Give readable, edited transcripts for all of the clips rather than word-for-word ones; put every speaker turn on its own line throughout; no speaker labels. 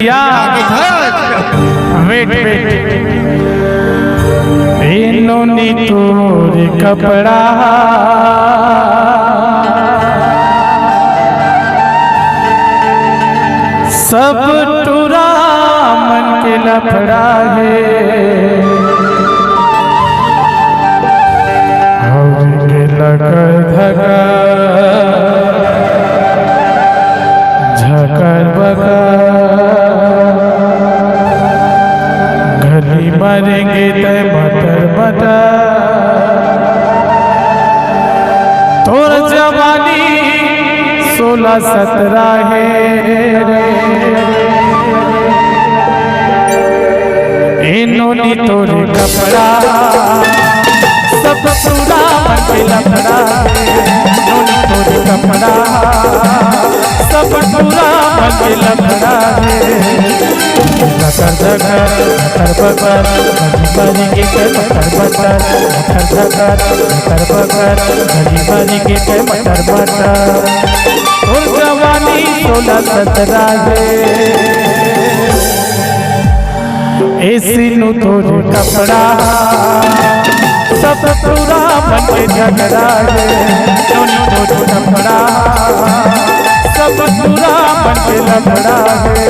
भैया वेट इन्होंने तोर कपड़ा सब टूरा मन के लफड़ा है और के लगल धगा झकर बगा घली मरेंगे तय मटर मटर तोर जवानी 16-17 है इन्होंने तोरे कपड़ा सब पूरा मन के लफड़ा इन्होंने तोरे कपड़ा सब पूरा मन के लफड़ा नकर झकर नकर बकर गली बारी के मटर मटर नकर झकर नकर बकर गली बारी के मटर मटर और जवानी 16-17 है ऐसी नु तोरे कपड़ा सब पूरा मन के झगड़ा है तोरे कपड़ा सब पूरा मन के लफड़ा है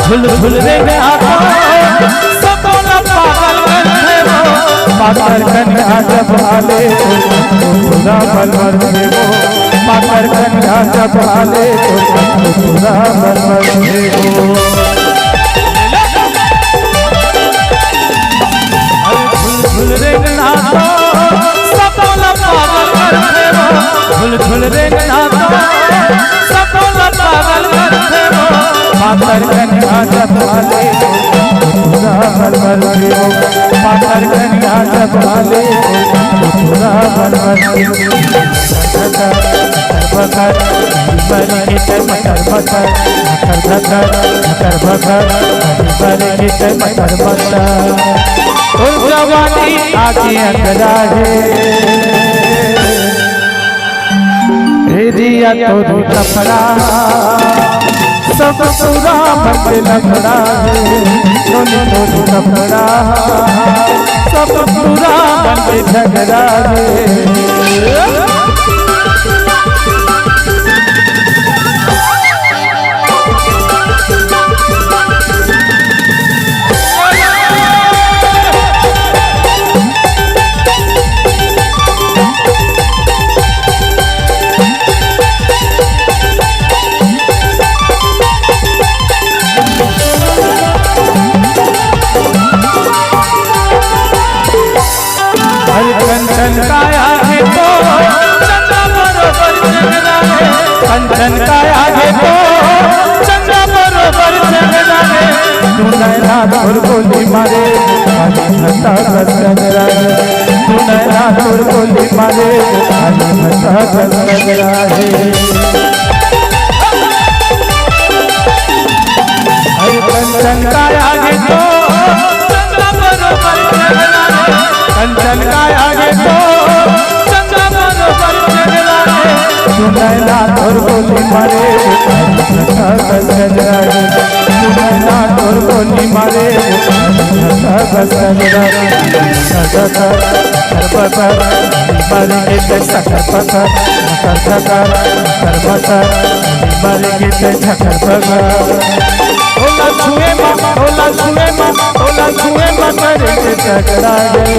झुल झुल रे आँखों सबोला पागल करते हो पाकर कन्या जब हाले तो पूरा बलवर रे वो पाकर कन्या जब हाले तो पूरा बलवर रे वो झुल झुल रे आँखों सबोला पागल करते हो झुल झुल रे आँखों सबोला पागल करते हो पाकर कन्या जब हाले पूरा बलवर रे वो पाकर कन्या जब हाले पूरा बलवर रे वो बकर बरी के मटर मटर धकर बकर बरी के मटर मटर और जवानी आगे अंदरा है दिया तो कपड़ा सब पूरा मन के लफड़ा है दोनों कपड़ा सब पूरा मन के झगड़ा है कंचन काया है तो चंद्रा बरोबर चंद्रा है कंचन काया है तो चंद्रा बरोबर चंद्रा है तू नैना तोर गोली मारे भत्ता चंद्रा है तू नैना तोर गोली मारे भत्ता चंद्रा है कंचन काया है तो चंद्रा बरोबर चंद्रा है कंचन का आगे तो चंद्रा बरोबर चंद्रा है तू नैना तोर गोली मारे चंद्रा है तू नैना तोर गोली मारे चंद्रा बारी के सकर पकर झकर बारी के झकर पकर ओला छुए मा ओला छुए मा ओला छुए मा करे झगड़ा गे